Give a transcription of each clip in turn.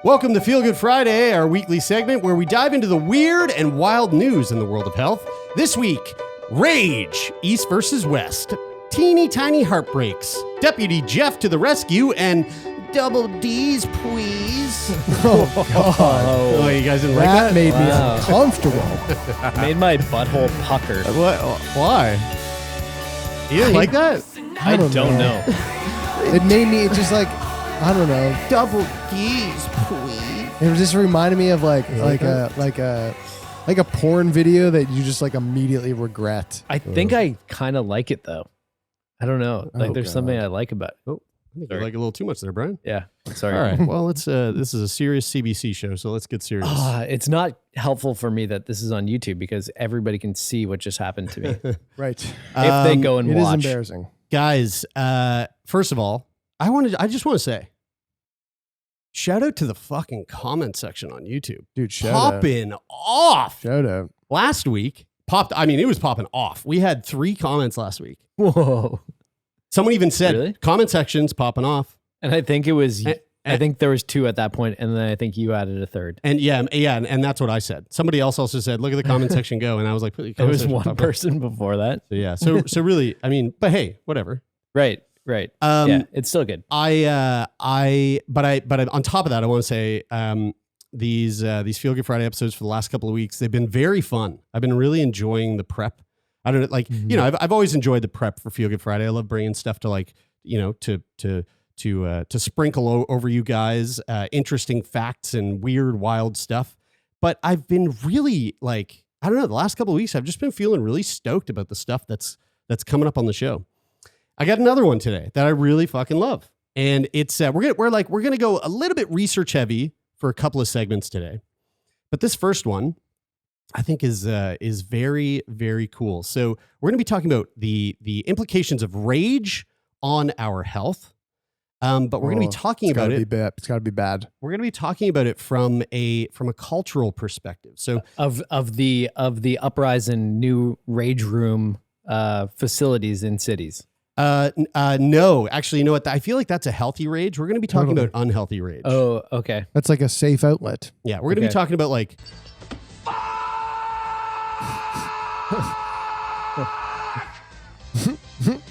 Welcome to Feel Good Friday, our weekly segment where we dive into the weird and wild news in the world of health. This week, rage, East versus West, teeny tiny heartbreaks, Deputy Jeff to the rescue, and double D's, please. Oh, God. Oh, you guys didn't like That that? made me uncomfortable. Made my butthole pucker. What? Why? You didn't like that? I don't know. It made me just like, I don't know. Double D's, please. It just reminded me of like a porn video that you just like immediately regret. I think I kind of like it though. I don't know. Like there's something I like about it. Oh, I think you like a little too much there, Brian. Yeah. Sorry. All right. Well, let's. This is a serious CBC show, so let's get serious. It's not helpful for me that this is on YouTube because everybody can see what just happened to me. Right. If they go and It watch. is embarrassing. Guys, first of all, I just want to say, shout out to the fucking comment section on YouTube. Dude, shout out. Popping off. Shout out. Last week, it was popping off. We had 3 comments last week. Whoa. Someone even said, Really? comment section's popping off. And I think it was, And- I think there was 2 at that point, and then I think you added a third. And and that's what I said. Somebody else also said, look at the comment section go. And I was like, There was one person before that. So yeah. So really, I mean, but hey, whatever. Right. Yeah, it's still good. But on top of that, I want to say these Feel Good Friday episodes for the last couple of weeks, they've been very fun. I've been really enjoying the prep. I don't know, like you know, I've always enjoyed the prep for Feel Good Friday. I love bringing stuff to like to sprinkle over you guys, interesting facts and weird, wild stuff. But I've been really like, I don't know, the last couple of weeks, I've just been feeling really stoked about the stuff that's coming up on the show. I got another one today that I really fucking love. And it's we're gonna go a little bit research heavy for a couple of segments today. But this first one I think is very, very cool. So we're gonna be talking about the implications of rage on our health. But we're gonna be talking about it. It's gotta be bad. We're gonna be talking about it from a cultural perspective. So Of the uprise in new rage room facilities in cities. No, actually, you know what? I feel like that's a healthy rage. We're going to be talking about unhealthy rage. Oh, okay. That's like a safe outlet. Yeah, we're going to be talking about like.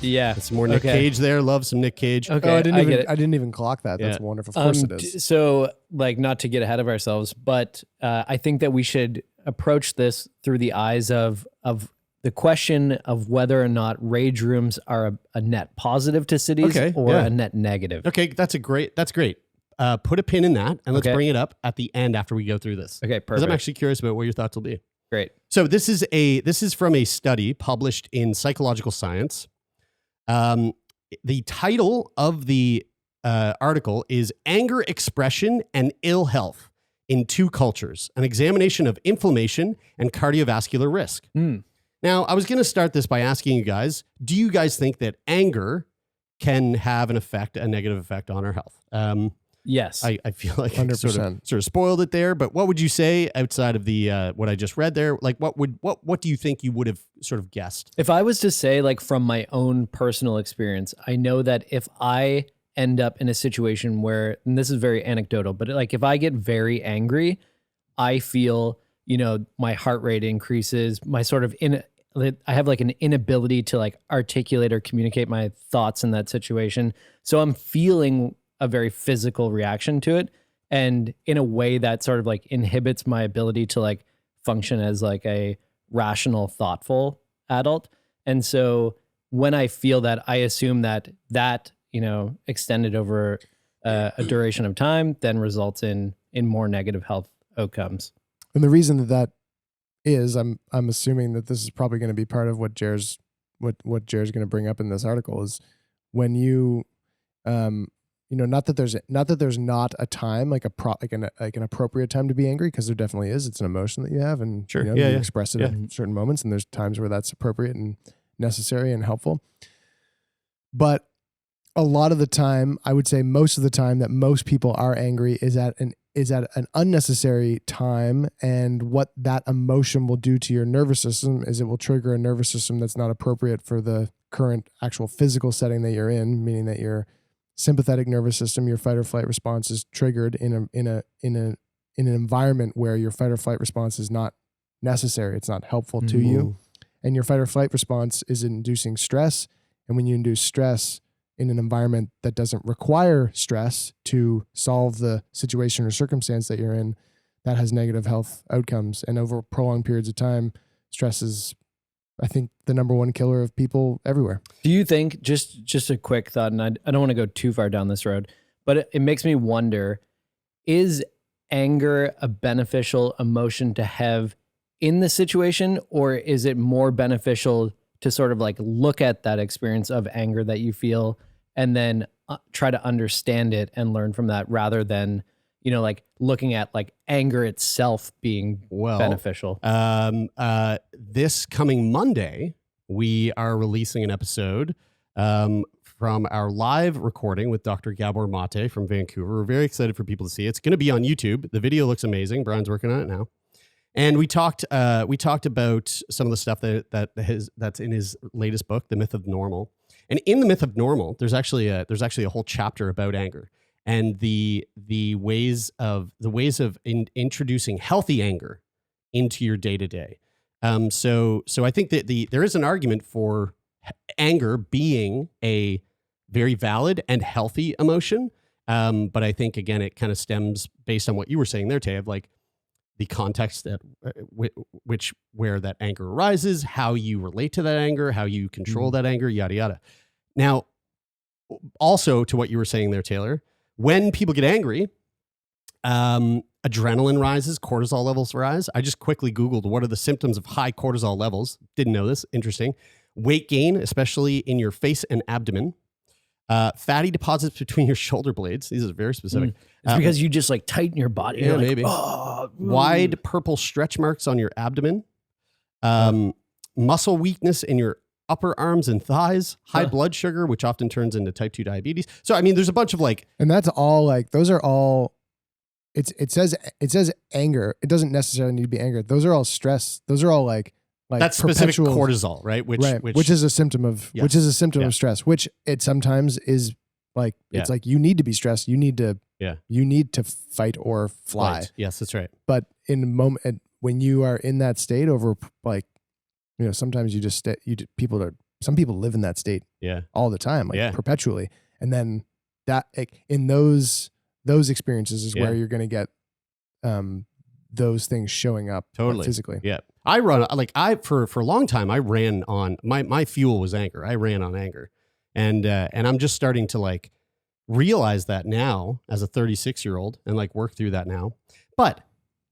Yeah. It's more Nick Cage there. Love some Nick Cage. Okay, Oh, I get it. I didn't even clock that. That's Yeah. wonderful. Of course it is. So, like, not to get ahead of ourselves, but I think that we should approach this through the eyes of the question of whether or not rage rooms are a net positive to cities or a net negative. Okay, that's great. Put a pin in that, and let's Okay. bring it up at the end after we go through this. Okay, Because perfect. I'm actually curious about what your thoughts will be. Great. So this is from a study published in Psychological Science. The title of the article is "Anger Expression and Ill Health in 2 Cultures: An Examination of Inflammation and Cardiovascular Risk." Now, I was going to start this by asking you guys: do you guys think that anger can have a negative effect on our health? Yes. I feel like I 100%. sort of spoiled it there, but what would you say outside of the what I just read there? Like, what do you think you would have sort of guessed? If I was to say, like, from my own personal experience, I know that if I end up in a situation where, and this is very anecdotal, but like if I get very angry, I feel, my heart rate increases, my sort of I have like an inability to like articulate or communicate my thoughts in that situation. So I'm feeling a very physical reaction to it. And in a way that sort of like inhibits my ability to like function as like a rational, thoughtful adult. And so when I feel that, I assume that extended over a duration of time then results in more negative health outcomes. And the reason that is, I'm assuming that this is probably going to be part of what Jer's going to bring up in this article is when you, not that there's not a time like an appropriate time to be angry, because there definitely is. It's an emotion that you have, and Sure. you express it at certain moments, and there's times where that's appropriate and necessary and helpful. But a lot of the time, I would say most of the time that most people are angry is at an unnecessary time, and what that emotion will do to your nervous system is it will trigger a nervous system that's not appropriate for the current actual physical setting that you're in, meaning that you're sympathetic nervous system, your fight or flight response is triggered in an environment where your fight or flight response is not necessary. It's not helpful to you. And your fight or flight response is inducing stress. And when you induce stress in an environment that doesn't require stress to solve the situation or circumstance that you're in, that has negative health outcomes. And over prolonged periods of time, stress is, I think, the number one killer of people everywhere. Do you think, just a quick thought, and I don't want to go too far down this road, but it makes me wonder, is anger a beneficial emotion to have in the situation, or is it more beneficial to sort of like look at that experience of anger that you feel and then try to understand it and learn from that, rather than, you know, like looking at like anger itself being beneficial? This coming Monday, we are releasing an episode from our live recording with Dr. Gabor Mate from Vancouver. We're very excited for people to see it. It's going to be on YouTube. The video looks amazing. Brian's working on it now. And we talked about some of the stuff that's in his latest book, The Myth of Normal. And in The Myth of Normal, there's actually a whole chapter about anger and the ways of introducing healthy anger into your day to day. So I think that there is an argument for anger being a very valid and healthy emotion. But I think, again, it kind of stems based on what you were saying there, Tay, of like the context that where that anger arises, how you relate to that anger, how you control that anger, yada, yada. Now, also to what you were saying there, Taylor, when people get angry, adrenaline rises, cortisol levels rise. I just quickly Googled what are the symptoms of high cortisol levels. Didn't know this. Interesting. Weight gain, especially in your face and abdomen. Fatty deposits between your shoulder blades. These are very specific. It's because you just like tighten your body. Yeah, like, maybe. Wide purple stretch marks on your abdomen. Muscle weakness in your upper arms and thighs. High blood sugar, which often turns into type 2 diabetes. So, I mean, there's a bunch of like... And that's all like, those are all... It says anger. It doesn't necessarily need to be anger. Those are all stress. Those are all like that's specific cortisol, right? Which is a symptom of of stress. Which it sometimes is like it's like you need to be stressed. You need to fight or fly. Right. Yes, that's right. But in a moment when you are in that state, over like, you know, sometimes you just some people live in that state all the time, like perpetually, and then that like, in those experiences is where you're going to get those things showing up physically. Yeah. For a long time, I ran on my fuel was anger. I ran on anger. And I'm just starting to like realize that now as a 36-year-old and like work through that now. But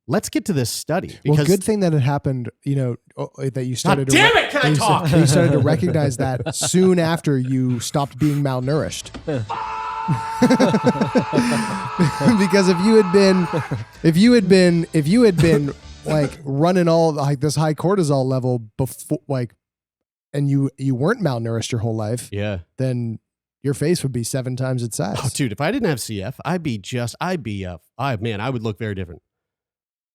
let's get to this study. Well, good thing that it happened, you know, that you started God damn it, can I talk? You started to recognize that soon after you stopped being malnourished. Because if you had been like running all like this high cortisol level before, like, and you weren't malnourished your whole life, then your face would be 7 times its size. Oh, dude, if I didn't have CF, I would look very different.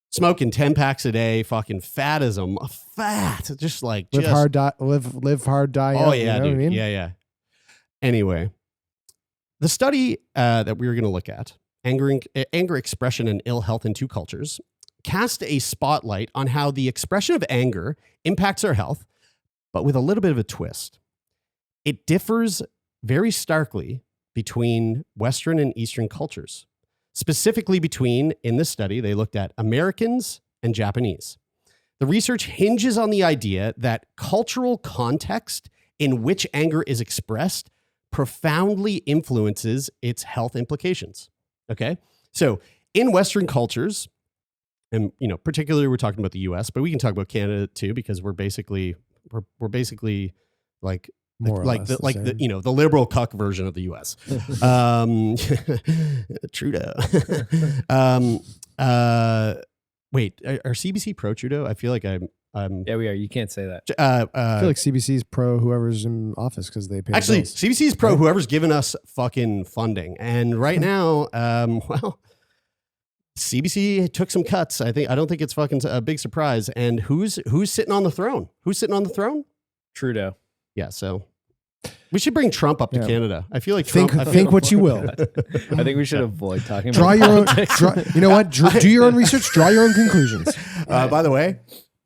Smoking 10 packs a day, fucking fat as a fat, just like live hard, die. Oh yeah, you know dude. What I mean? Yeah. Anyway. The study that we were going to look at, anger expression and ill health in 2 cultures, cast a spotlight on how the expression of anger impacts our health, but with a little bit of a twist. It differs very starkly between Western and Eastern cultures. Specifically in this study, they looked at Americans and Japanese. The research hinges on the idea that cultural context in which anger is expressed profoundly influences its health implications. Okay. So in Western cultures, and, you know, particularly we're talking about the US, but we can talk about Canada too, because we're basically like, the you know, the liberal cuck version of the US. Trudeau. Wait, are CBC pro Trudeau? I feel like I'm yeah, we are. You can't say that. I feel like CBC's pro whoever's in office because they pay. Actually, bills. CBC's pro whoever's giving us fucking funding. And right now, well, CBC took some cuts. I don't think it's fucking a big surprise. And who's sitting on the throne? Who's sitting on the throne? Trudeau. Yeah. So We should bring Trump up to Yeah. Canada. I feel like Think Trump. what you will. I think we should avoid talking Draw about your own. politics. You know what? Do your own research. Draw your own conclusions. By the way,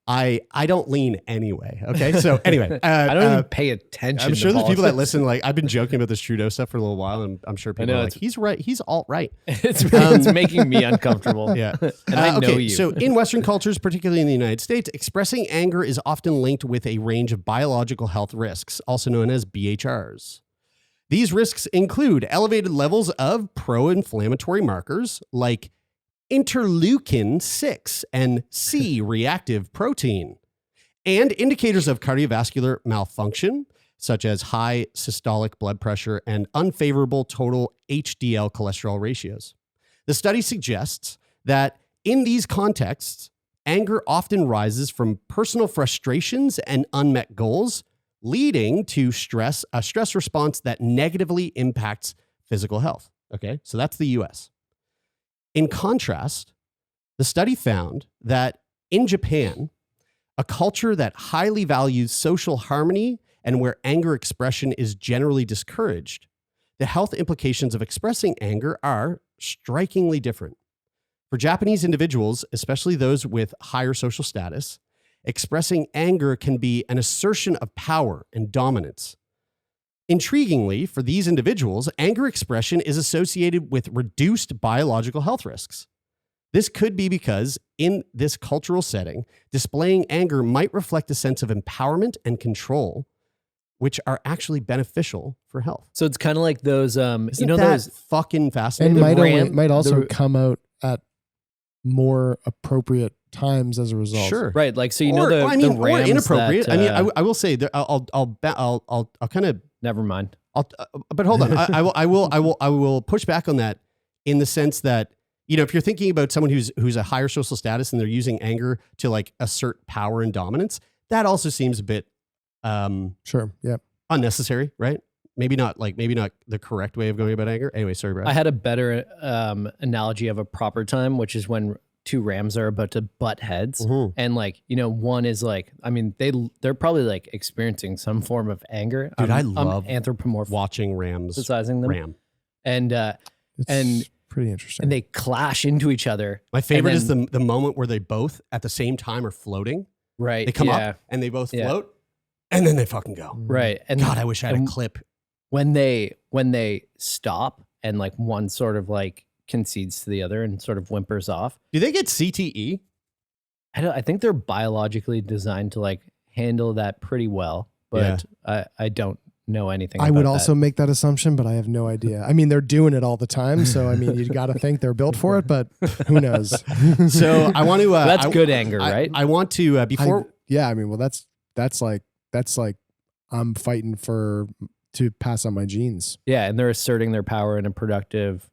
I don't lean anyway. Okay, so anyway, I don't even pay attention. I'm sure to the people that politics. listen, like I've been joking about this Trudeau stuff for a little while, and I'm sure people know, are like, he's right, he's alt-right. it's making me uncomfortable. Yeah. And I know okay, you. So in Western cultures, particularly in the United States, expressing anger is often linked with a range of biological health risks, also known as BHRs. These risks include elevated levels of pro-inflammatory markers like interleukin 6 and C-reactive protein, and indicators of cardiovascular malfunction, such as high systolic blood pressure and unfavorable total HDL cholesterol ratios. The study suggests that in these contexts, anger often rises from personal frustrations and unmet goals, leading to a stress response that negatively impacts physical health. Okay, so that's the US. In contrast, the study found that in Japan, a culture that highly values social harmony and where anger expression is generally discouraged, the health implications of expressing anger are strikingly different. For Japanese individuals, especially those with higher social status, expressing anger can be an assertion of power and dominance. Intriguingly, for these individuals, anger expression is associated with reduced biological health risks. This could be because in this cultural setting, displaying anger might reflect a sense of empowerment and control, which are actually beneficial for health. So it's kind of like those, Isn't you know, that those fucking And fascinating? might also the- come out at more appropriate times as a result. Sure. right? Like, so you know, or, the or Rams inappropriate. that, I mean, I will say that I'll kind of, never mind. but hold on. I will push back on that in the sense that, you know, if you're thinking about someone who's a higher social status and they're using anger to like assert power and dominance, that also seems a bit Sure. Yeah. unnecessary, right? Maybe not the correct way of going about anger. Anyway, sorry, Brad. I had a better analogy of a proper time, which is when two rams are about to butt heads. Mhm. And like, you know, one is like, I mean, they're probably like experiencing some form of anger. Dude, I I'm love anthropomorphizing watching Rams them. ram. And It's And- pretty interesting. and they clash into each other. My favorite is then- the moment where they both at the same time are floating. Right. They come yeah, up and they both Yeah. float, and then they fucking go. Right. And God, I wish I had a and clip. when they stop and like one sort of like concedes to the other and sort of whimpers off. Do they get CTE? I think they're biologically designed to like handle that pretty well, but I don't know anything. I about would that. also make that assumption, but I have no idea. I mean, they're doing it all the time, so I mean, you got to think they're built for it, but who knows? So I want to. That's I- good anger, I- right? I want to before. Yeah, I mean, well, that's like I'm fighting to pass on my genes. Yeah, and they're asserting their power in a productive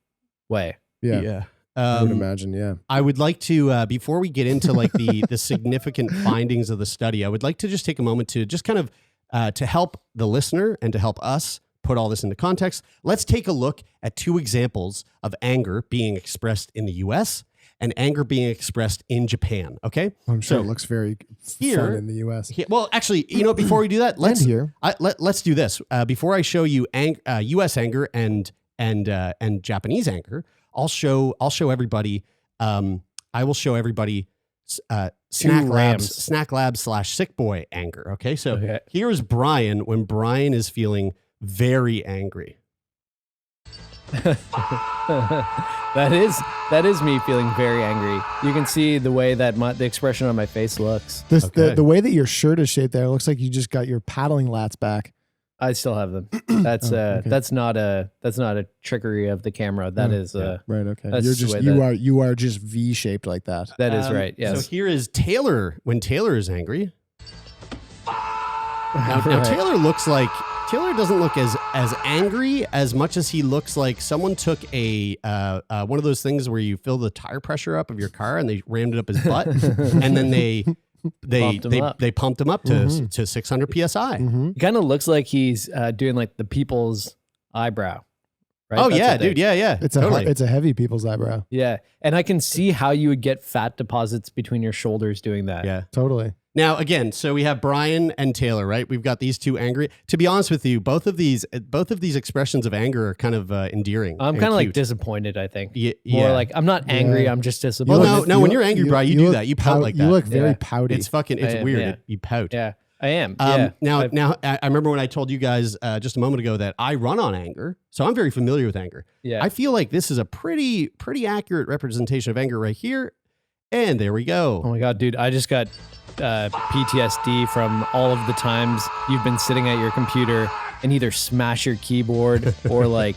way. Yeah, I would Um, imagine. Yeah, I would like to before we get into like the significant findings of the study, I would like to just take a moment to just kind of to help the listener and to help us put all this into context. Let's take a look at two examples of anger being expressed in the U.S. and anger being expressed in Japan. Okay, I'm sure So, it looks very here- fun in the U.S. Well, actually, you know, before we do that, let's And here. let's do this before I show you U.S. anger and Japanese anger. I'll show everybody. I will show everybody Snack Rams. Labs / Sick Boy anger. Okay, so Okay. here's Brian when Brian is feeling very angry. that is me feeling very angry. You can see the way that the expression on my face looks. Okay. The way that your shirt is shaped there, it looks like you just got your paddling lats back. I still have them. That's Oh, okay. that's not a trickery of the camera. That is Right. Okay. That's You're the just way you are just V shaped like that. that is right. Yes. So here is Taylor when Taylor is angry. Now Right. Taylor doesn't look as angry as much as he looks like someone took a one of those things where you fill the tire pressure up of your car and they rammed it up his butt and then they pumped him up to 600 psi. Mm-hmm. It kind of looks like he's doing like the people's eyebrow. Right? Oh That's yeah, what they- dude, yeah. It's totally. it's a heavy people's eyebrow. Yeah, and I can see how you would get fat deposits between your shoulders doing that. yeah. Totally. Now, again, so we have Brian and Taylor, right? We've got these two angry. To be honest with you, both of these expressions of anger are kind of endearing. I'm kind of like disappointed, I think. More like, I'm not angry, Yeah. I'm just Well, disappointed. no, when you're angry, Brian, you do that. You pout like that. You look very Yeah. pouty. It's fucking, I it's am, weird. yeah. You pout. Yeah, I am. Now, I've- I remember when I told you guys just a moment ago that I run on anger, so I'm very familiar with anger. yeah. I feel like this is a pretty accurate representation of anger right here. And there we go. Oh my God, dude, I just got PTSD from all of the times you've been sitting at your computer and either smash your keyboard or like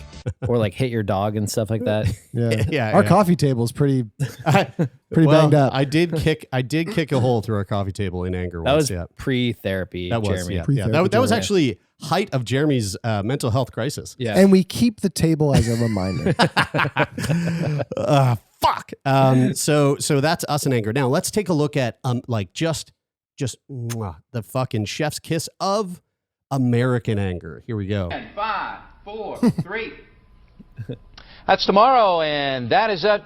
hit your dog and stuff like that. Yeah. Yeah, Our yeah. coffee table's pretty Well, banged up. I did kick a hole through our coffee table in anger That once. was yeah. pre-therapy, That was Jeremy. yeah. Pre-therapy That was Jeremy. actually height of Jeremy's mental health crisis. Yeah. And we keep the table as a reminder. Fuck. So that's us in anger. Now let's take a look at like just the fucking chef's kiss of American anger. Here we go. 5, 4, 3. That's tomorrow, and that is it.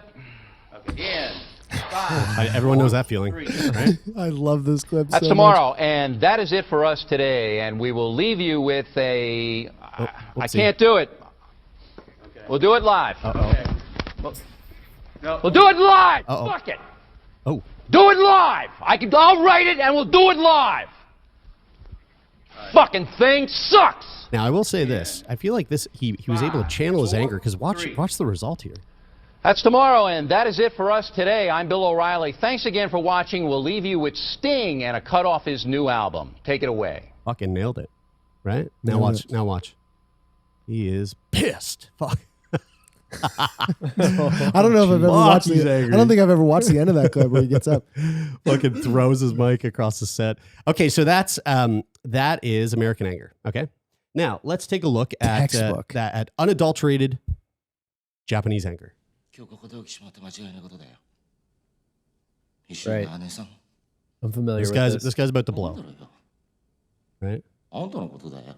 Again. 5. Everyone knows that feeling, 3. right? I love this clip That's so tomorrow, and that is it for us today. And we will leave you with a. I whoopsie. can't do it. We'll do it live. Uh-oh. We'll do it live. Uh-oh. Fuck it. Oh, Do it live. I'll write it, and we'll do it live. Fucking thing sucks. now I will say this. I feel like this he was able to channel his anger because watch the result here. That's tomorrow, and that is it for us today. I'm Bill O'Reilly. Thanks again for watching. We'll leave you with Sting and a cut off his new album. Take it away. Fucking nailed it. Right? Now Nailed watch. it. Now watch. He is pissed. Fuck. I don't know if I've ever Fuck, watched he's the. angry. I don't think I've ever watched the end of that clip where he gets up. Fucking throws his mic across the set. Okay, so that is American anger. Okay. Now let's take a look at Textbook. at unadulterated Japanese anger. 今日ここで起きてしまって間違いないことだよ。一緒に姉さん、 I'm familiar This with this. guy's about to なん blow, だろうよ。 right? あんたのことだよ。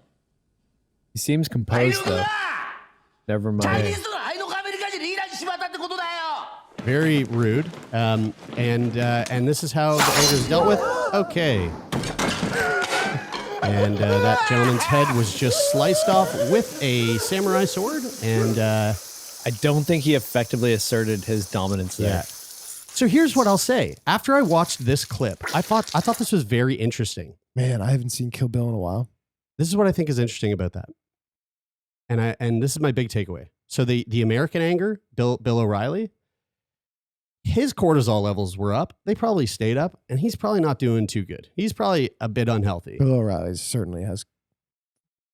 He seems composed though. Never チャイニー mind. ズの愛のアメリカ人にイランにしまったってことだよ。 Very rude. And this is how the anger is dealt with. Okay. And that gentleman's head was just sliced off with a samurai sword. And I don't think he effectively asserted his dominance there. yeah. So here's what I'll say. After I watched this clip, I thought this was very interesting. Man, I haven't seen Kill Bill in a while. This is what I think is interesting about that. And this is my big takeaway. So the American anger, Bill O'Reilly, his cortisol levels were up. They probably stayed up, and he's probably not doing too good. He's probably a bit unhealthy. Bill O'Reilly certainly has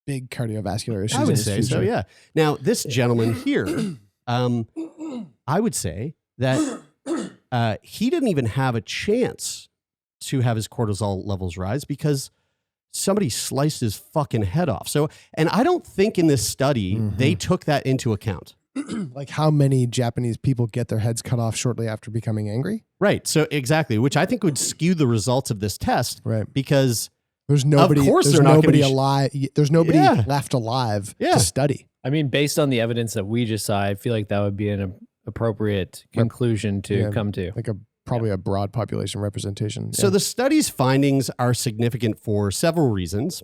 big cardiovascular issues. I in would his say so, future. yeah. Now, this gentleman here, I would say that he didn't even have a chance to have his cortisol levels rise because somebody sliced his fucking head off. So, and I don't think in this study they took that into account. Like how many Japanese people get their heads cut off shortly after becoming angry? Right. So exactly, which I think would skew the results of this test Right. because There's nobody. course there's they're not gonna nobody be alive. There's nobody Yeah. left alive Yeah. to study. I mean, based on the evidence that we just saw, I feel like that would be an appropriate conclusion to Yeah. come to. Like probably a broad population representation. so Yeah. the study's findings are significant for several reasons.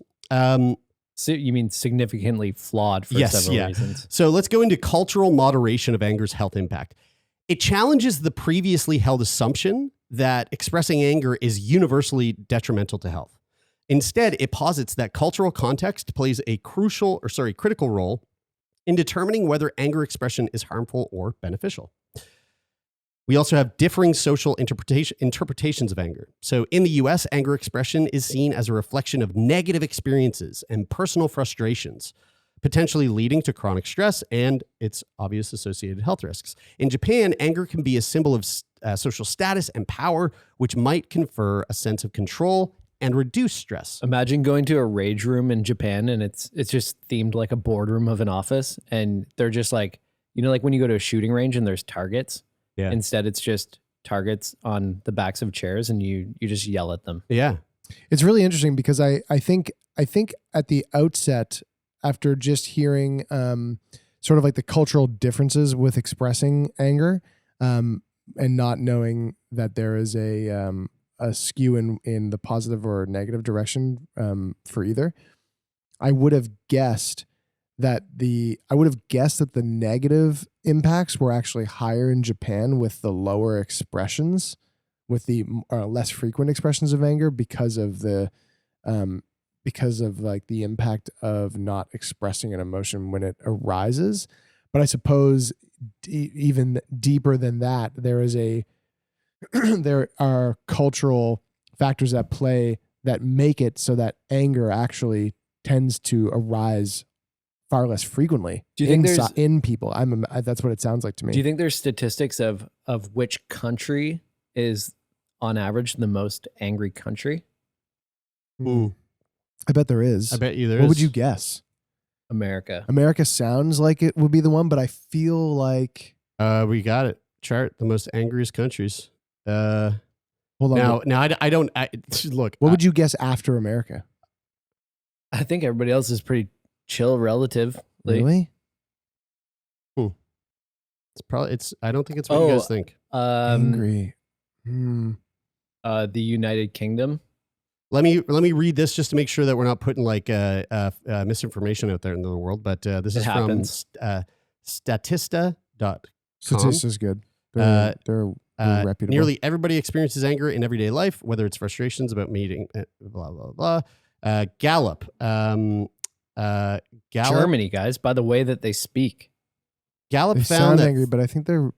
So you mean significantly flawed for Yes, several yeah. reasons? So let's go into cultural moderation of anger's health impact. It challenges the previously held assumption that expressing anger is universally detrimental to health. Instead, it posits that cultural context plays a critical role in determining whether anger expression is harmful or beneficial. We also have differing social interpretations of anger. So in the US, anger expression is seen as a reflection of negative experiences and personal frustrations, potentially leading to chronic stress and its obvious associated health risks. In Japan, anger can be a symbol of social status and power, which might confer a sense of control and reduce stress. Imagine going to a rage room in Japan and it's just themed like a boardroom of an office, and they're just like, you know, like when you go to a shooting range and there's targets. Yeah. Instead, it's just targets on the backs of chairs, and you just yell at them. Yeah. It's really interesting because I think at the outset, after just hearing sort of like the cultural differences with expressing anger, and not knowing that there is a a skew in the positive or negative direction for either. I would have guessed that the negative impacts were actually higher in Japan with the lower expressions, with the less frequent expressions of anger because of like the impact of not expressing an emotion when it arises. But I suppose even deeper than that, there are cultural factors at play that make it so that anger actually tends to arise far less frequently. Do you think there's in people? That's what it sounds like to me. Do you think there's statistics of which country is on average the most angry country? Ooh. I bet there is. I bet you there is. What would you guess? America. America sounds like it would be the one, but I feel like We got it. Chart the most angriest countries. hold on. Now I don't look. What would you guess after America? I think everybody else is pretty chill relatively. Really? I don't think it's what you guys think. Angry. The United Kingdom. Let me read this just to make sure that we're not putting like misinformation out there in the world. But this is happens. from Statista.com. Statistica's good. They're reputable. Nearly everybody experiences anger in everyday life, whether it's frustrations about meeting, blah blah blah. Gallup. Gallup. Germany, guys, by the way that they speak. Gallup They found sound that. angry, but I think they're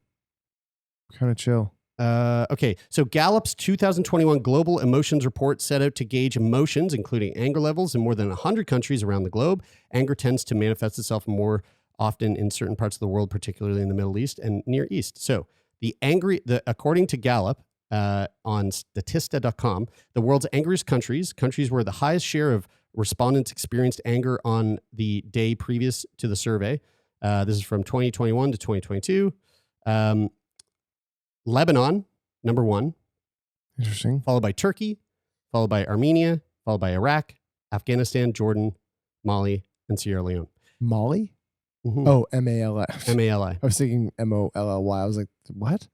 kind of chill. Okay, so Gallup's 2021 Global Emotions Report set out to gauge emotions, including anger levels, in more than 100 countries around the globe. Anger tends to manifest itself more often in certain parts of the world, particularly in the Middle East and Near East. So according to Gallup on Statista.com, the world's angriest countries where the highest share of respondents experienced anger on the day previous to the survey. This is from 2021 to 2022. Lebanon, number 1. Interesting. Followed by Turkey, followed by Armenia, followed by Iraq, Afghanistan, Jordan, Mali, and Sierra Leone. Mali? Mhm. Oh, Mali. Mali. I was thinking Molly. I was like, what?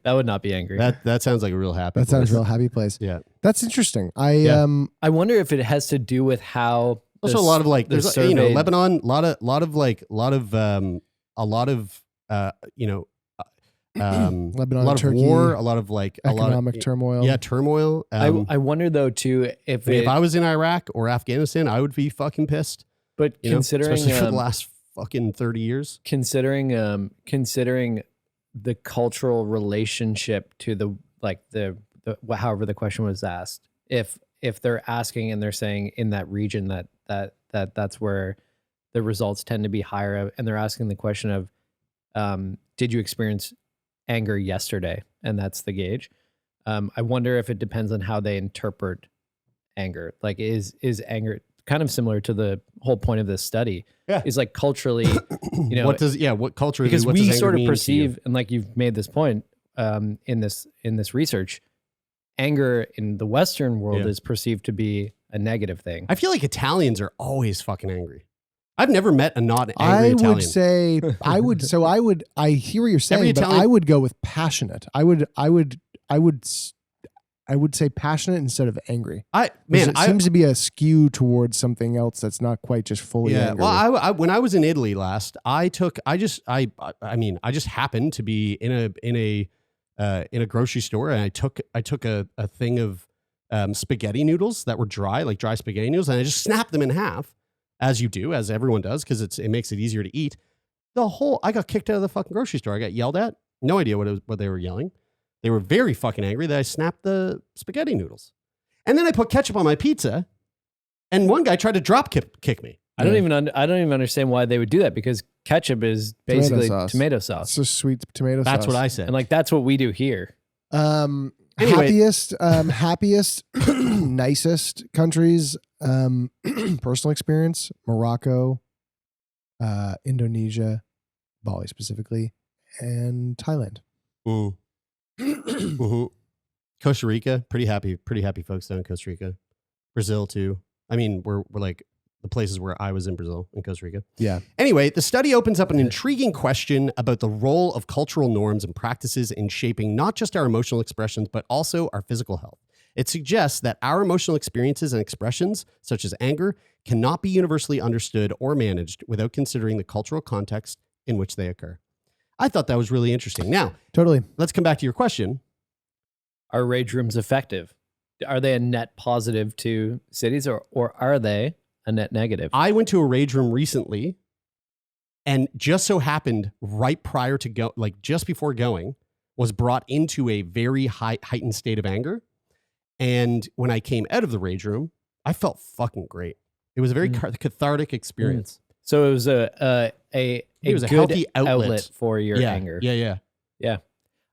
That would not be angry. That sounds like a real happy That sounds place. real happy place. Yeah. That's interesting. Yeah. I wonder if it has to do with how Also, a lot of like, there's surveyed- Lebanon, a lot of Lebanon, a lot of Turkey, war, a lot of like economic turmoil. Yeah, turmoil. I wonder though too if I was in Iraq or Afghanistan, I would be fucking pissed. but considering especially for the last fucking 30 years. considering the cultural relationship to the however the question was asked, if they're asking and they're saying in that region that's where the results tend to be higher, and they're asking the question of did you experience anger yesterday, and that's the gauge. I wonder if it depends on how they interpret anger. Like is anger kind of similar to the whole point of this study? Yeah. Is like culturally, what culturally, because what does we anger sort of mean to you? perceive, and like you've made this point in this research, anger in the Western world Yeah. is perceived to be a negative thing. I feel like Italians are always fucking angry. I've never met a not angry I Italian. would say I hear what you're saying, Every but Italian- I would go with passionate. I would say passionate instead of angry. It seems to be a skew towards something else that's not quite just fully angry. Well, I when I was in Italy last, I just happened to be in a grocery store, and I took a thing of spaghetti noodles that were dry spaghetti noodles, and I just snapped them in half, as you do, as everyone does, because it makes it easier to eat. I got kicked out of the fucking grocery store. I got yelled at. No idea what they were yelling. They were very fucking angry that I snapped the spaghetti noodles. And then I put ketchup on my pizza, and one guy tried to drop kick me. I don't even understand why they would do that, because ketchup is basically tomato sauce. It's just sweet tomato sauce. That's what I said. And like that's what we do here. Anyway. Happiest, nicest countries, personal experience, Morocco, Indonesia, Bali specifically, and Thailand. Mhm. Costa Rica, pretty happy folks down in Costa Rica. Brazil too. I mean, we're like the places where I was in Brazil and Costa Rica. Yeah. Anyway, the study opens up an intriguing question about the role of cultural norms and practices in shaping not just our emotional expressions, but also our physical health. It suggests that our emotional experiences and expressions, such as anger, cannot be universally understood or managed without considering the cultural context in which they occur. I thought that was really interesting. Now, Totally. let's come back to your question. Are rage rooms effective? Are they a net positive to cities, or are they a net negative? I went to a rage room recently, and just so happened right prior to go, like just before going, was brought into a very heightened state of anger. And when I came out of the rage room, I felt fucking great. It was a very cathartic experience. So it was a was a good healthy outlet. for your anger. Yeah. Yeah.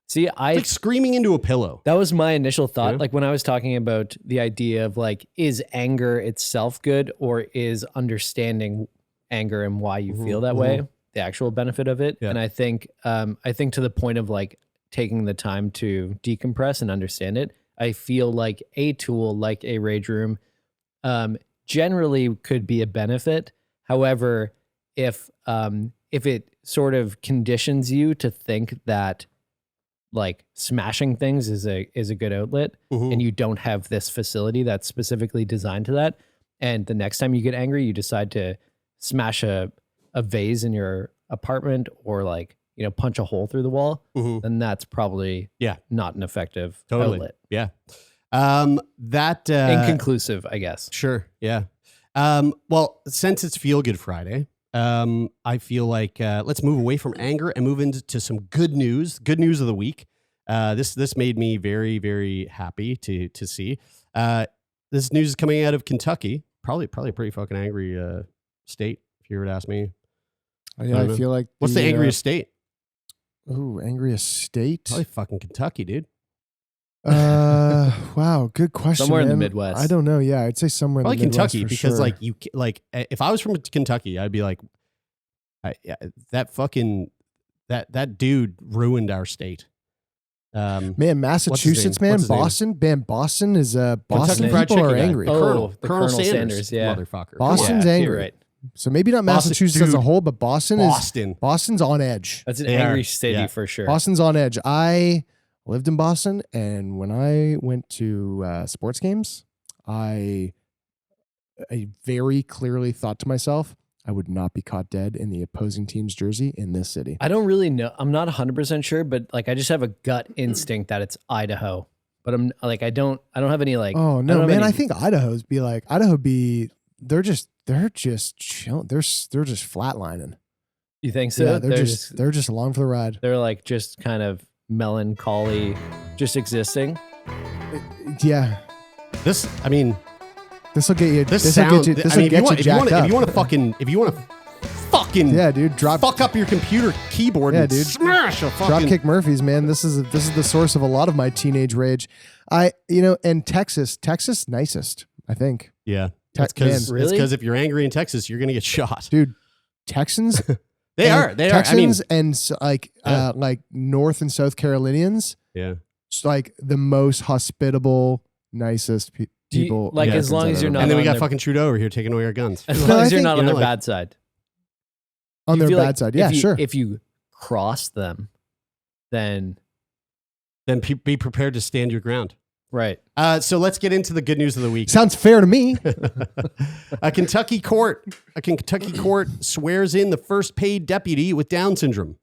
See, It's like screaming into a pillow. that was my initial thought. Yeah. Like when I was talking about the idea of like, is anger itself good, or is understanding anger and why you feel that way the actual benefit of it? Yeah. And I think to the point of like taking the time to decompress and understand it, I feel like a tool like a rage room generally could be a benefit. However, if it sort of conditions you to think that like smashing things is a good outlet, and you don't have this facility that's specifically designed to that, and the next time you get angry, you decide to smash a vase in your apartment, or like, you know, punch a hole through the wall, then that's probably not an effective outlet. Yeah. That Inconclusive, I guess. Sure. Yeah. Well, since it's Feel Good Friday, I feel like let's move away from anger and move into some good news. Good news of the week. This made me very, very happy to see. This news is coming out of Kentucky. Probably a pretty fucking angry state, if you were to ask me. Yeah, I feel like What's the angriest state? Ooh, angriest state? Probably fucking Kentucky, dude. Wow, good question. Somewhere in the man. Midwest. I don't know. Yeah, I'd say somewhere in Probably the Midwest Kentucky, for because sure. like if I was from Kentucky, I'd be like, that dude ruined our state. Man, Massachusetts, man, What's his name? Boston, man, Boston is Boston Kentucky Fried people are Chicken guy. angry. Oh, the Colonel Colonel Sanders, yeah. motherfucker. Boston's Yeah, angry. you're right. So maybe not Boston- Massachusetts as a dude, whole, but Boston's on edge. That's an They angry are, city yeah. for sure. Boston's on edge. I lived in Boston, and when I went to sports games, I very clearly thought to myself, I would not be caught dead in the opposing team's jersey in this city. I don't really know. I'm not 100% sure, but like I just have a gut instinct that it's Idaho. But I'm like I don't have any like. Oh I don't no, have man! any- I think they're just chill. They're just flatlining. You think so? Yeah, they're just along for the ride. they're like just kind of melancholy, just existing. Yeah, This, I mean, this will get you. this This will sound. get you. This I mean, will get you jacked up. if you want to fucking Yeah, dude. fuck up your computer keyboard Yeah, and dude. smash a fucking Dropkick Murphys, man. This is the source of a lot of my teenage rage. And Texas nicest, I think. Yeah. man, It's really? because if you're angry in Texas, you're gonna get shot. Dude, Texans. They are. I mean, Texans and like North and South Carolinians, yeah. just like the most hospitable, nicest people. like, as long as you're not And then we on got their- fucking Trudeau over here taking away our guns. As No, long I as you're think, not you on know, their like- bad side. on You their feel bad like side. Yeah, sure. If you cross them, then Then be prepared to stand your ground. right. So let's get into the good news of the week. Sounds fair to me. A Kentucky court swears in the first paid deputy with Down syndrome.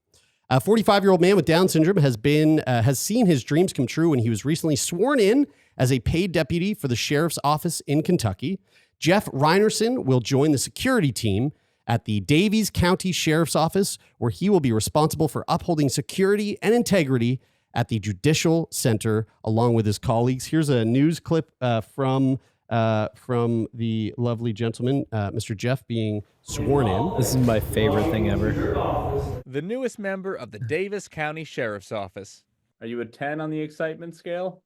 A 45-year-old man with Down syndrome has seen his dreams come true when he was recently sworn in as a paid deputy for the sheriff's office in Kentucky. Jeff Reinerson will join the security team at the Davies County Sheriff's Office, where he will be responsible for upholding security and integrity at the Judicial Center, along with his colleagues. Here's a news clip from the lovely gentleman, Mr. Jeff, being sworn in. This is my favorite thing ever. The newest member of the Davis County Sheriff's Office. Are you a 10 on the excitement scale?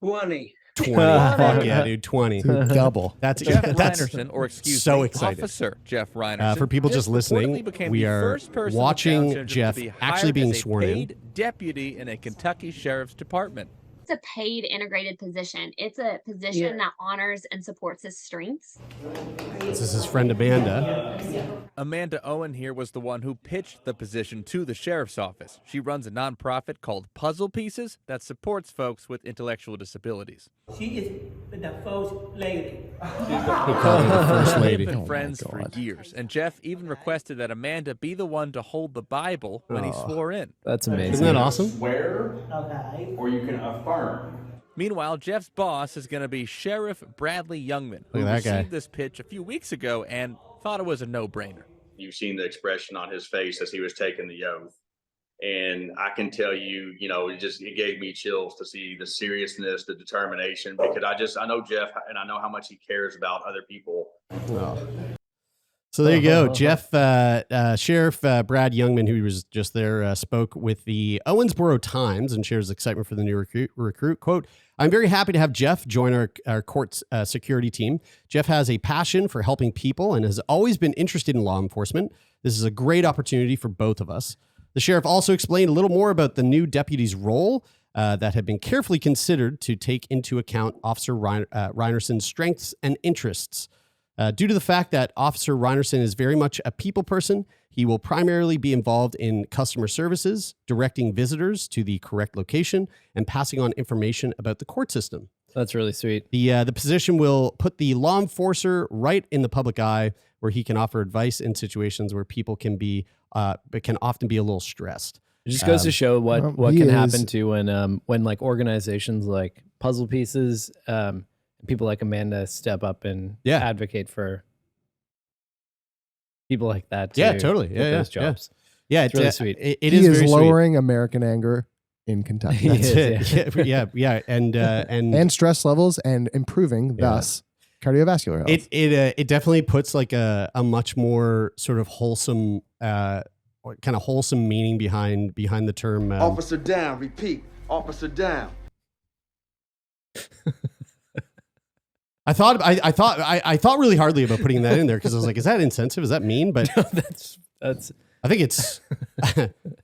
20. 20. Fuck yeah, dude, 20. Dude, double. That's Jeff that's Reinerson, or excuse so me, excited. Officer Jeff Reinerson. For people just listening, reportedly became we the are first person with watching Down syndrome Jeff to be actually hired being as a sworn in. paid deputy in a Kentucky Sheriff's Department. It's a paid integrated position. It's a position that honors and supports his strengths. This is his friend Amanda. Amanda Owen here was the one who pitched the position to the sheriff's office. She runs a nonprofit called Puzzle Pieces that supports folks with intellectual disabilities. She is the first lady. First lady. They've been friends for years, and Jeff even requested that Amanda be the one to hold the Bible when he swore in. That's amazing. Isn't that awesome? Swear, Okay. or you can affirm. Meanwhile, Jeff's boss is going to be Sheriff Bradley Youngman, who Look at that guy. received this pitch a few weeks ago and thought it was a no-brainer. You've seen the expression on his face as he was taking the oath. And I can tell you, it gave me chills to see the seriousness, the determination, because I know Jeff and I know how much he cares about other people. So there you go. Jeff, Sheriff Brad Youngman, who was just there, spoke with the Owensboro Times and shares excitement for the new recruit. Quote, "I'm very happy to have Jeff join our court security team. Jeff has a passion for helping people and has always been interested in law enforcement. This is a great opportunity for both of us." The sheriff also explained a little more about the new deputy's role that had been carefully considered to take into account Officer Reinerson's strengths and interests. Due to the fact that Officer Reinerson is very much a people person, he will primarily be involved in customer services, directing visitors to the correct location, and passing on information about the court system. That's really sweet. The position will put the law enforcer right in the public eye, where he can offer advice in situations where people can often be a little stressed. It just goes to show what can happen to when like organizations like Puzzle Pieces, people like Amanda step up and advocate for people like that. Yeah, totally. Get those jobs. Yeah, it's really sweet. It he is is very lowering American anger in Kentucky. That's it. Yeah, and stress levels and improving thus cardiovascular health. It definitely puts like a much more sort of wholesome kind of wholesome meaning behind the term. Officer down. Repeat. Officer down. I thought really hardly about putting that in there because I was like, is that insensitive? Is that mean? But that's. I think it's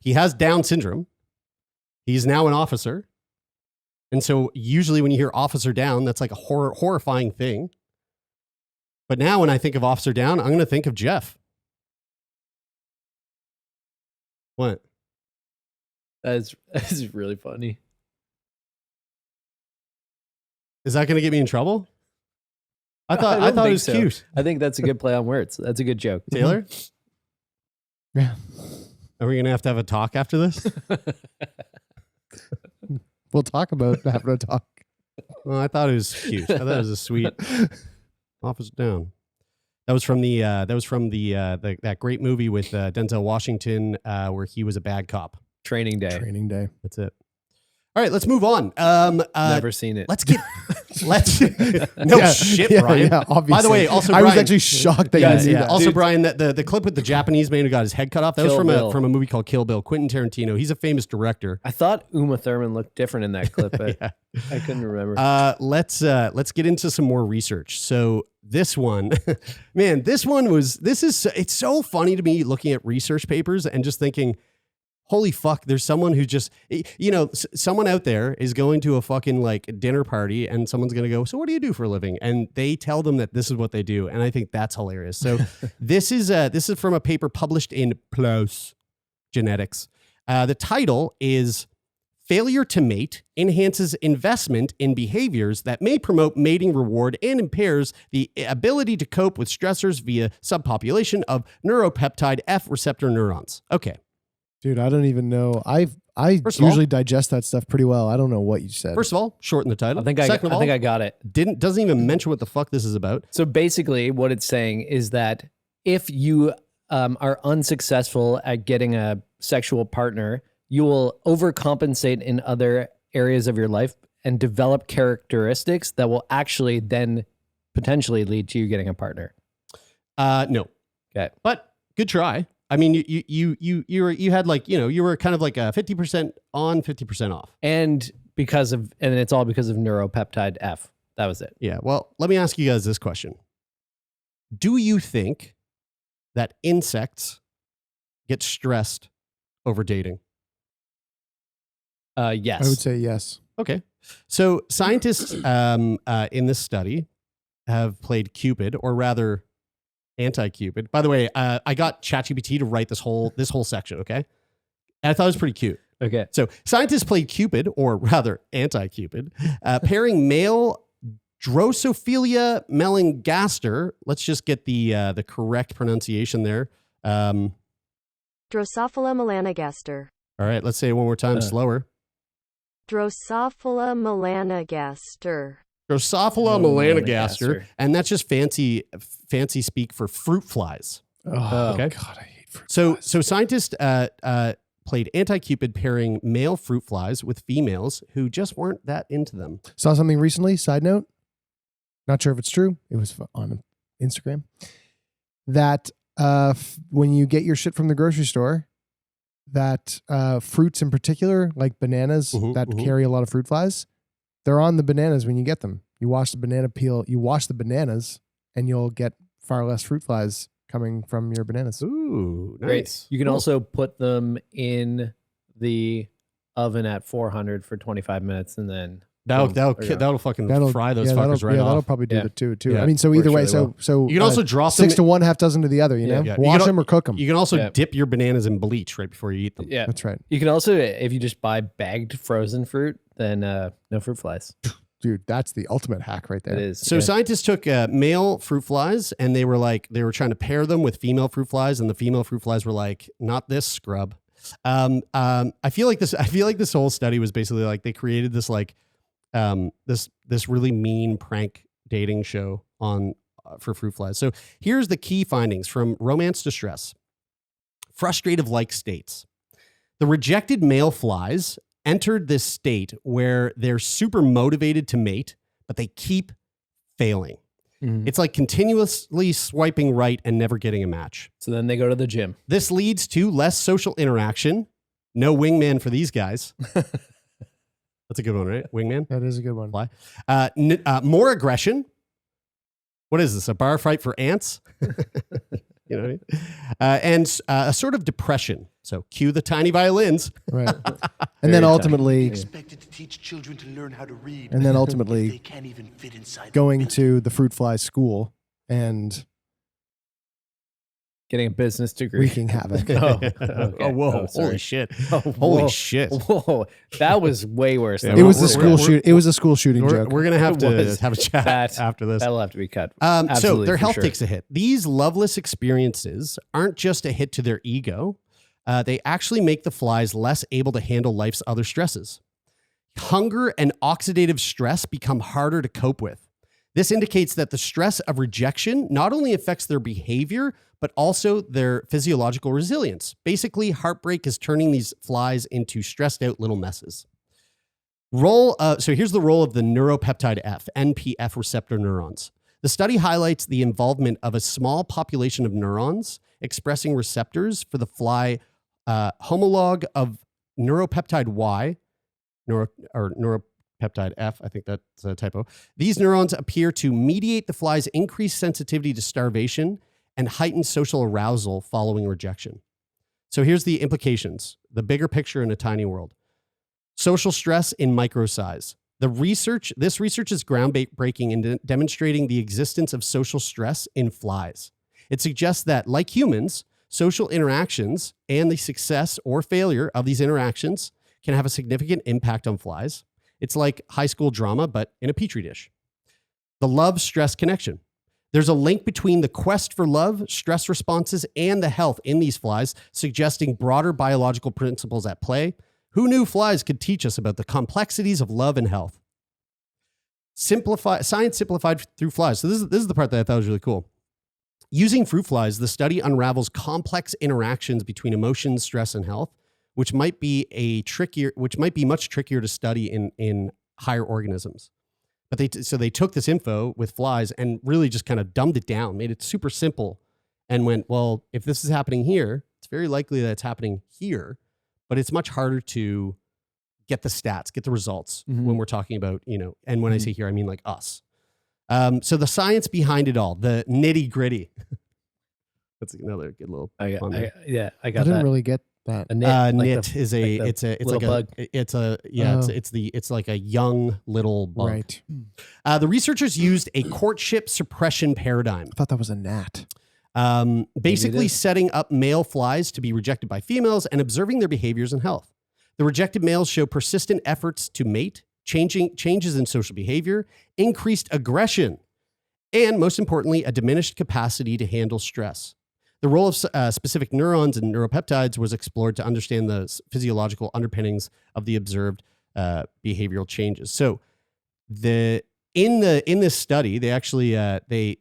he has Down syndrome. He's now an officer, and so usually when you hear officer down, that's like a horrifying thing. But now when I think of officer down, I'm going to think of Jeff. What? That's really funny. Is that going to get me in trouble? I thought it was cute. I think that's a good play on words. That's a good joke. Taylor? Yeah. Are we going to have a talk after this? We'll talk about having a talk. Well, I thought it was cute. I thought it was a sweet officer down. That was from that great movie with Denzel Washington where he was a bad cop. Training Day. That's it. All right, let's move on. Never seen it. Let's shit, Brian. Yeah, obviously. By the way, also I Brian, was actually shocked that you knew that. Also, Brian, the clip with the Japanese man who got his head cut off, that was from a movie called Kill Bill. Quentin Tarantino. He's a famous director. I thought Uma Thurman looked different in that clip. I couldn't remember. Let's get into some more research. So this one, man, it's so funny to me looking at research papers and just thinking, holy fuck, there's someone who just, someone out there is going to a fucking like dinner party and someone's going to go, so what do you do for a living? And they tell them that this is what they do. And I think that's hilarious. So this is from a paper published in PLOS Genetics. The title is Failure to Mate Enhances Investment in Behaviors that May Promote Mating Reward and Impairs the Ability to Cope with Stressors via Subpopulation of Neuropeptide F receptor neurons. Okay. Dude, I don't even know. I usually digest that stuff pretty well. I don't know what you said. First of all, shorten the title. I think I got it. Doesn't even mention what the fuck this is about. So basically what it's saying is that if you are unsuccessful at getting a sexual partner, you will overcompensate in other areas of your life and develop characteristics that will actually then potentially lead to you getting a partner. No. Okay. But good try. I mean, you had like, you were kind of like a 50% on, 50% off. And it's all because of neuropeptide F. That was it. Yeah. Well, let me ask you guys this question. Do you think that insects get stressed over dating? Yes. I would say yes. Okay. So scientists in this study have played Cupid, or rather anti-Cupid. By the way, I got ChatGPT to write this whole section, okay? And I thought it was pretty cute. Okay. So scientists played Cupid, or rather anti-Cupid, pairing male Drosophila melanogaster. Let's just get the correct pronunciation there. Drosophila melanogaster. All right, let's say it one more time, slower. Drosophila melanogaster. Drosophila melanogaster, and that's just fancy speak for fruit flies. Oh, okay. God, I hate fruit So flies. so scientists played anti-Cupid, pairing male fruit flies with females who just weren't that into them. Saw something recently, side note, not sure if it's true, it was on Instagram, that when you get your shit from the grocery store, that fruits in particular, like bananas that carry a lot of fruit flies, they're on the bananas when you get them. You wash the banana peel, you wash the bananas, and you'll get far less fruit flies coming from your bananas. Ooh, nice. Great. You can Cool. also put them in the oven at 400 for 25 minutes, and then That'll boom, fucking fry those fuckers right that'll off. probably do Yeah. the two too. Yeah. I mean, so Works either way, really well. so You can also drop 6 them- to 1, half dozen to the other. You know, Yeah. You wash can- them or cook them. You can also Yeah. dip your bananas in bleach right before you eat them. Yeah. That's right, You can also, if you just buy bagged frozen fruit, then no fruit flies. dude. That's the ultimate hack right there. It is. So yeah. scientists took male fruit flies, and they were trying to pair them with female fruit flies, and the female fruit flies were like, "Not this scrub." I feel like this whole study was basically like they created this like this really mean prank dating show on for fruit flies. So here's the key findings from Romance Distress. Frustrative like states. The rejected male flies entered this state where they're super motivated to mate, but they keep failing. Mhm. It's like continuously swiping right and never getting a match. So then they go to the gym. This leads to less social interaction. No wingman for these guys. That's a good one, right? Wingman? That is a good one. Fly. More aggression. What is this? A bar fight for ants? You know what I mean? And a sort of depression. So cue the tiny violins. Right. Very And then tiny. ultimately, Expected to teach children to learn how to read. and then They ultimately can't even fit inside going to the fruit fly school and Getting a business degree. wreaking havoc. Oh, Oh, okay. whoa. Oh, sorry. Holy shit. Oh, Holy whoa. shit. Whoa, that was way worse. Yeah, than It what was the we're- school we're- shoot. It was a school shooting We're joke. going to have It to was. have a chat That- after this. That'll have to be cut. So Absolutely, their for health sure. takes a hit. These loveless experiences aren't just a hit to their ego. They actually make the flies less able to handle life's other stresses. Hunger and oxidative stress become harder to cope with. This indicates that the stress of rejection not only affects their behavior, but also their physiological resilience. Basically, heartbreak is turning these flies into stressed out little messes. So here's the role of the neuropeptide F, NPF receptor neurons. The study highlights the involvement of a small population of neurons expressing receptors for the fly homologue of neuropeptide Y, neuropeptide F, I think that's a typo. These neurons appear to mediate the fly's increased sensitivity to starvation and heightened social arousal following rejection. So here's the implications, the bigger picture in a tiny world. Social stress in micro size. This research is groundbreaking in demonstrating the existence of social stress in flies. It suggests that, like humans, social interactions and the success or failure of these interactions can have a significant impact on flies. It's like high school drama, but in a petri dish. The love-stress connection. There's a link between the quest for love, stress responses, and the health in these flies, suggesting broader biological principles at play. Who knew flies could teach us about the complexities of love and health? Science simplified through flies. So this is the part that I thought was really cool. Using fruit flies, the study unravels complex interactions between emotions, stress, and health, which might be much trickier to study in higher organisms. But they took this info with flies and really just kind of dumbed it down, made it super simple, and went, well, if this is happening here, it's very likely that it's happening here, but it's much harder to get the stats, get the results when we're talking about, and when I say here, I mean like us. So the science behind it all, the nitty gritty. That's another good little I fun got I didn't that. really get that? A nit, Nit is a like the it's little like bug. it's like a young little bug. Right. The researchers used a courtship suppression paradigm. I thought that was a gnat. Basically is. setting up male flies to be rejected by females and observing their behaviors and health. The rejected males show persistent efforts to mate, changes in social behavior, increased aggression, and most importantly, a diminished capacity to handle stress. The role of specific neurons and neuropeptides was explored to understand the physiological underpinnings of the observed behavioral changes. So in this study, they actually they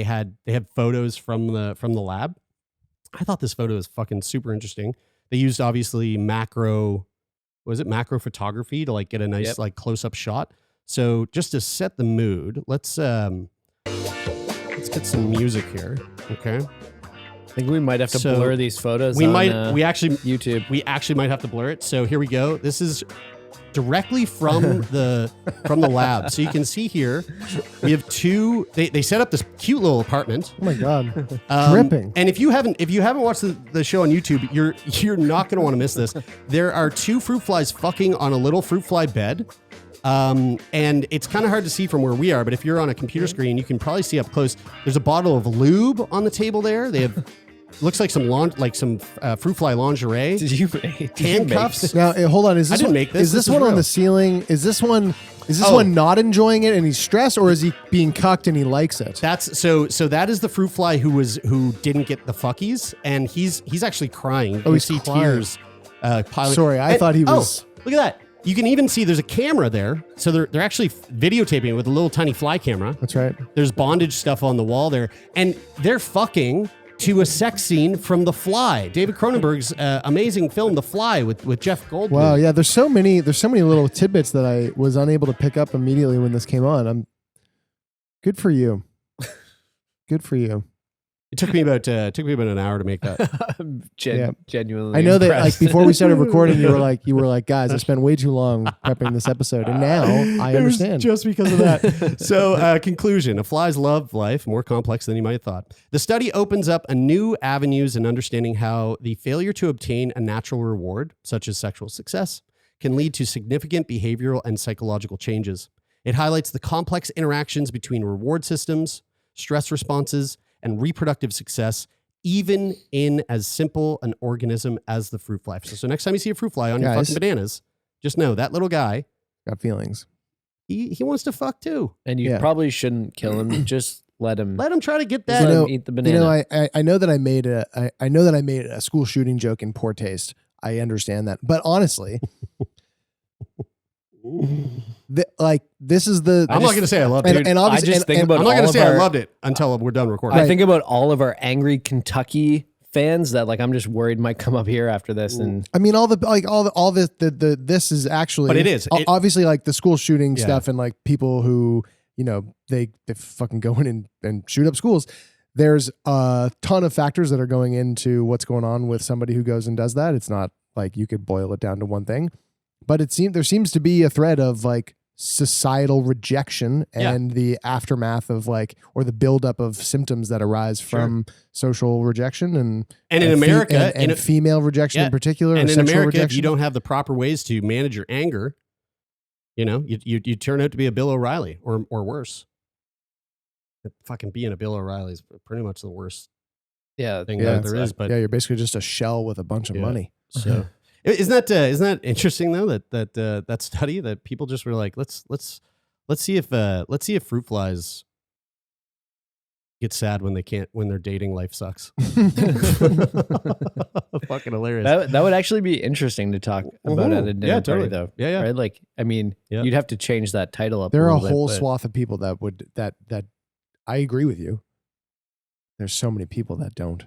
have photos from the lab. I thought this photo was fucking super interesting. They used obviously macro photography to like get a nice like close up shot. So just to set the mood, let's get some music here. Okay. I think we might have to blur these photos. We on, might. We actually YouTube. We actually might have to blur it. So here we go. This is directly from the lab. So you can see here we have two. They set up this cute little apartment. Oh my god, dripping! And if you haven't watched the show on YouTube, you're not going to want to miss this. There are two fruit flies fucking on a little fruit fly bed. And it's kind of hard to see from where we are, but if you're on a computer screen, you can probably see up close. There's a bottle of lube on the table there. They have looks like some fruit fly lingerie. Did you handcuffs? Now hold on. Is this I didn't one, make this. Is this This is one on real. the ceiling? Is this one not enjoying it and he's stressed, or is he being cucked and he likes it? That's so that is the fruit fly who didn't get the fuckies, and he's actually crying. You can he's see crying. tears piling. Sorry, I thought he was. Oh, look at that. You can even see there's a camera there. So they're actually videotaping it with a little tiny fly camera. That's right. There's bondage stuff on the wall there. And they're fucking to a sex scene from The Fly. David Cronenberg's amazing film, The Fly, with Jeff Goldblum. Wow, yeah. There's so many little tidbits that I was unable to pick up immediately when this came on. Good for you. Good for you. It took me about an hour to make that. Genuinely. I know that impressed. like before we started recording, you were like, guys, I spent way too long prepping this episode, and now I It was understand. just because of that. So, conclusion: a fly's love life more complex than you might have thought. The study opens up a new avenues in understanding how the failure to obtain a natural reward, such as sexual success, can lead to significant behavioral and psychological changes. It highlights the complex interactions between reward systems, stress responses, and reproductive success, even in as simple an organism as the fruit fly. So next time you see a fruit fly on your Guys. fucking bananas, just know that little guy, Got feelings. he wants to fuck too. And you probably shouldn't kill him. Just let him. Let him try to get Just that. let him eat the banana. I know that I made a school shooting joke in poor taste. I understand that, but honestly, this is the. I'm not going to say I loved it. And obviously, I just think about I'm not going all to of say I our- loved it until we're done recording. I think about all of our angry Kentucky fans that like I'm just worried might come up here after this and I mean, all this this is actually, But it is. obviously like the school shooting Yeah. stuff and like people who they fucking go in and shoot up schools. There's a ton of factors that are going into what's going on with somebody who goes and does that. It's not like you could boil it down to one thing, but there seems to be a thread of like societal rejection and the aftermath of or the buildup of symptoms that arise from social rejection and in America, and female rejection in particular, and or in sexual America, rejection. if you don't have the proper ways to manage your anger, you turn out to be a Bill O'Reilly or worse. Fucking being a Bill O'Reilly is pretty much the worst thing that there is. But you're basically just a shell with a bunch of money. So isn't that interesting though that study that people just were like, let's see if fruit flies get sad when their dating life sucks. Fucking hilarious. that would actually be interesting to talk about at a dinner party though. Yeah. Right? Like, I mean, you'd have to change that title up. There are a little bit, whole but- swath of people that would that I agree with you. There's so many people that don't.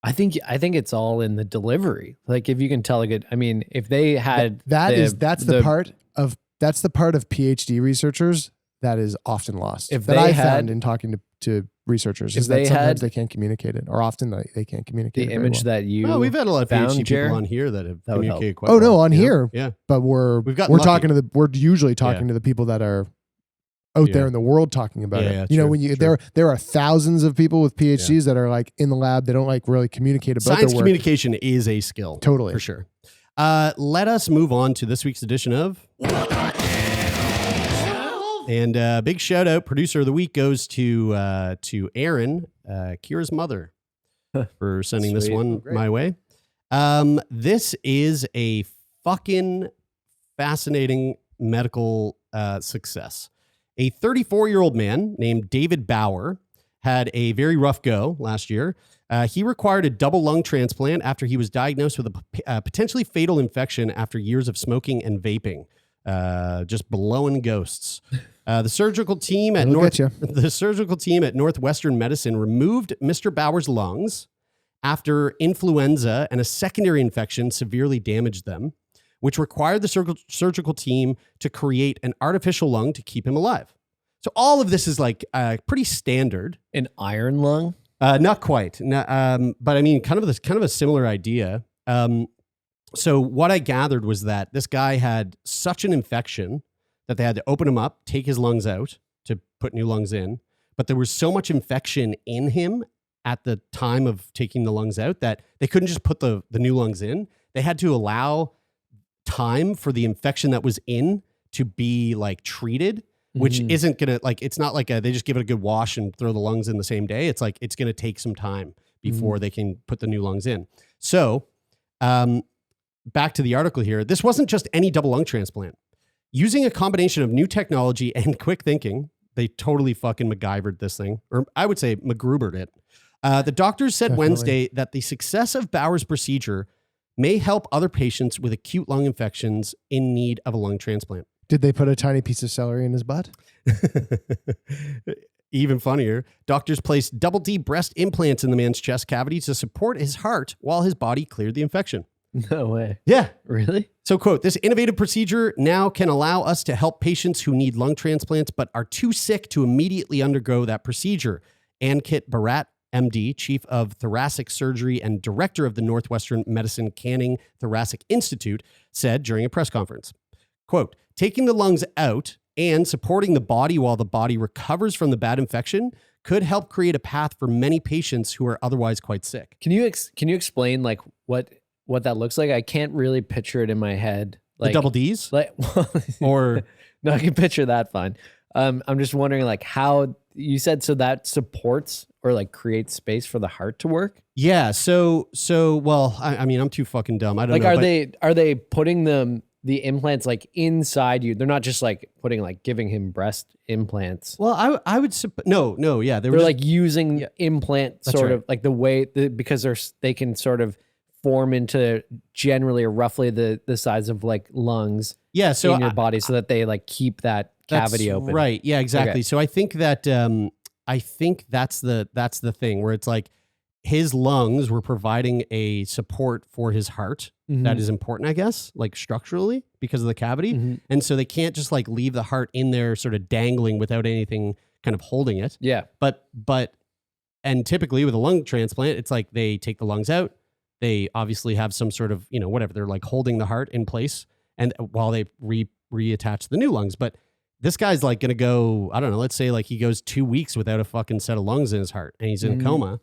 I think it's all in the delivery. Like if you can tell a good, I mean, if they had that's the part of PhD researchers that is often lost. If that they I had- found in talking to researchers If is that they sometimes had they can't communicate it, or often they can't communicate the it very image well. that you Well, we've had a lot of found, PhD Jared, people on here that have that would communicated help. quite Oh well. no, on you know? here, Yeah. but we're We've gotten lucky. usually talking to the people that are out there in the world talking about it. You know, when there are thousands of people with PhDs that are like in the lab. They don't like really communicate about science their work. communication is a skill. Totally. For sure. Let us move on to this week's edition of and big shout out, producer of the week goes to Aaron, Kira's mother, for sending this one my way. This is a fucking fascinating medical success. A 34-year-old man named David Bauer had a very rough go last year. He required a double lung transplant after he was diagnosed with a potentially fatal infection after years of smoking and vaping. Just blowing ghosts. The surgical team at Northwestern Medicine removed Mr. Bauer's lungs after influenza and a secondary infection severely damaged them, which required the surgical team to create an artificial lung to keep him alive. So all of this is like pretty standard. An iron lung? Not quite. But I mean, kind of a similar idea. So what I gathered was that this guy had such an infection that they had to open him up, take his lungs out to put new lungs in. But there was so much infection in him at the time of taking the lungs out that they couldn't just put the new lungs in. They had to allow time for the infection that was in to be like treated, which isn't going to like, it's not like they just give it a good wash and throw the lungs in the same day. It's like, it's going to take some time before they can put the new lungs in. So, back to the article here. This wasn't just any double lung transplant. Using a combination of new technology and quick thinking, they totally fucking MacGyvered this thing, or I would say MacGrubered it. The doctors said Wednesday that the success of Bauer's procedure may help other patients with acute lung infections in need of a lung transplant. Did they put a tiny piece of celery in his butt? Even funnier, doctors placed double D breast implants in the man's chest cavity to support his heart while his body cleared the infection. No way. Yeah. Really? So, quote, this innovative procedure now can allow us to help patients who need lung transplants but are too sick to immediately undergo that procedure. Ankit Bharat, MD, Chief of Thoracic Surgery and Director of the Northwestern Medicine Canning Thoracic Institute, said during a press conference, quote, taking the lungs out and supporting the body while the body recovers from the bad infection could help create a path for many patients who are otherwise quite sick. Can you explain like what that looks like? I can't really picture it in my head. Like the double Ds? Or no, I can picture that fine. I'm just wondering like how you said, so that supports or like creates space for the heart to work? Yeah. So well, I mean, I'm too fucking dumb. I don't know. Are they putting the implants like inside you? They're not just like giving him breast implants. Well, I would no, yeah. They're like using implant sort of like the way because they can sort of form into generally or roughly the size of like lungs in your body so that they like keep that cavity open. Right. Yeah, exactly. Okay. So I think that that's the thing where it's like his lungs were providing a support for his heart that is important, I guess, like structurally because of the cavity. And so they can't just like leave the heart in there sort of dangling without anything kind of holding it. Yeah. And typically with a lung transplant, it's like they take the lungs out. They obviously have some sort of, whatever, they're like holding the heart in place and while they reattach the new lungs. But this guy's like going to go, I don't know, let's say like he goes 2 weeks without a fucking set of lungs in his heart and he's in a coma.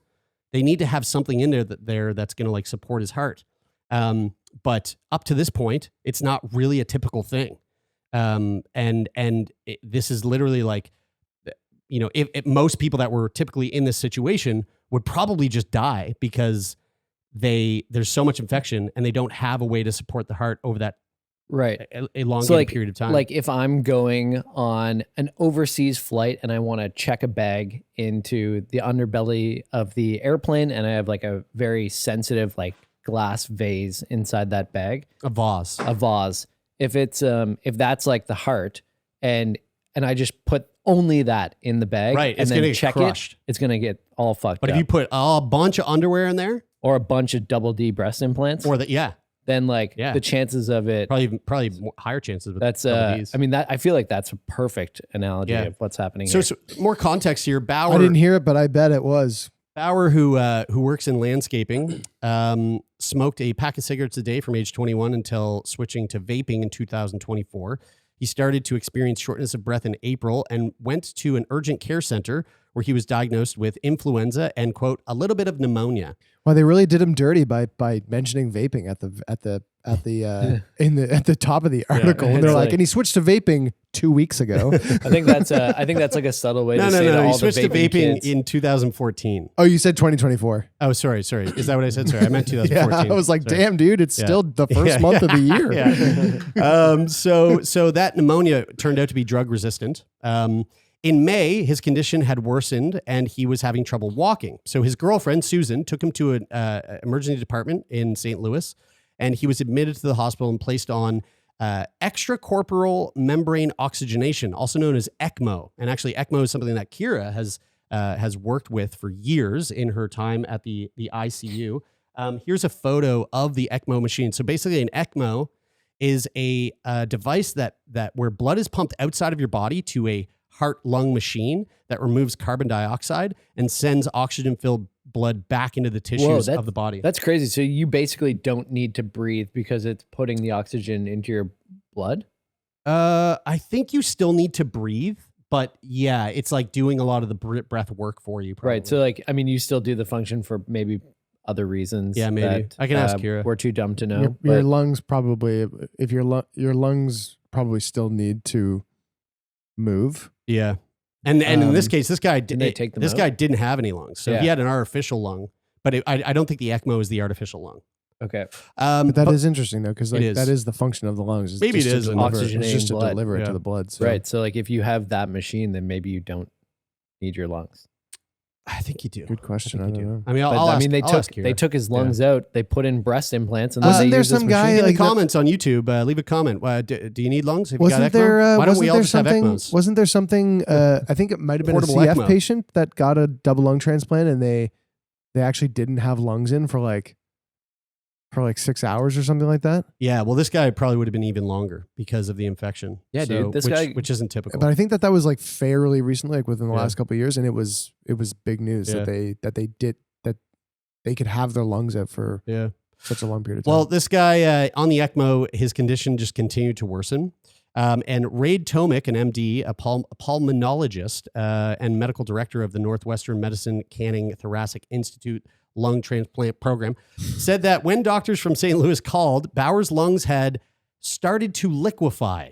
They need to have something in there that's going to like support his heart. But up to this point, it's not really a typical thing. This is literally like, if most people that were typically in this situation would probably just die because there's so much infection and they don't have a way to support the heart over that elongated period of time. Like if I'm going on an overseas flight and I want to check a bag into the underbelly of the airplane and I have like a very sensitive like glass vase inside that bag. A vase. If it's if that's like the heart and I just put only that in the bag and then check it, it's going to get all fucked up. But if you put a bunch of underwear in there or a bunch of double D breast implants then like the chances of it probably higher chances. That's I mean that I feel like that's a perfect analogy of what's happening here. So more context here. Bauer, I didn't hear it, but I bet it was. Bauer, who works in landscaping, smoked a pack of cigarettes a day from age 21 until switching to vaping in 2024. He started to experience shortness of breath in April and went to an urgent care center where he was diagnosed with influenza and, quote, a little bit of pneumonia. Well, they really did him dirty by mentioning vaping at the top of the article. And they're like, and he switched to vaping 2 weeks ago. I think that's like a subtle way to say that all he the switched to vaping kids. in 2014. Oh, you said 2024. Oh, sorry. Is that what I said? Sorry, I meant 2014. Yeah, I was like, Sorry. damn, dude, it's still the first month of the year. Yeah. So that pneumonia turned out to be drug resistant. In May, his condition had worsened and he was having trouble walking. So his girlfriend, Susan, took him to an emergency department in St. Louis, and he was admitted to the hospital and placed on extracorporeal membrane oxygenation, also known as ECMO. And actually, ECMO is something that Kira has worked with for years in her time at the ICU. Here's a photo of the ECMO machine. So basically, an ECMO is a device that where blood is pumped outside of your body to a heart-lung machine that removes carbon dioxide and sends oxygen-filled blood back into the tissues of the body. That's crazy. So you basically don't need to breathe because it's putting the oxygen into your blood? I think you still need to breathe, but yeah, it's like doing a lot of the breath work for you. Probably. Right. So like, I mean, you still do the function for maybe other reasons. Yeah, maybe. That, I can ask Kira. We're too dumb to know. Your lungs probably, if your lungs probably still need to move. Yeah. And in this case, this guy didn't have any lungs. So he had an artificial lung, but I don't think the ECMO is the artificial lung. Okay. But that is interesting though, because like that is the function of the lungs. Maybe it is oxygenating just to deliver it to the blood. So. Right. So like if you have that machine, then maybe you don't need your lungs. I think you do. Good question. I don't know. I mean, they took his lungs out. They put in breast implants, and wasn't there some guy in like the comments on YouTube? Leave a comment. Do you need lungs? Have you wasn't got there? ECMO? Why don't we all there just have something? ECMOs? Wasn't there something? I think it might have been a CF ECMO. patient that got a double lung transplant, and they actually didn't have lungs in for like 6 hours or something like that. Yeah, well, this guy probably would have been even longer because of the infection. Yeah, dude, this guy, which isn't typical. But I think that was like fairly recently, like within the last couple of years, and it was big news that they could have their lungs out for such a long period of time. Well, this guy on the ECMO, his condition just continued to worsen. And Raid Tomic, an MD, a pulmonologist and medical director of the Northwestern Medicine Canning Thoracic Institute lung transplant program, said that when doctors from St. Louis called, Bauer's lungs had started to liquefy.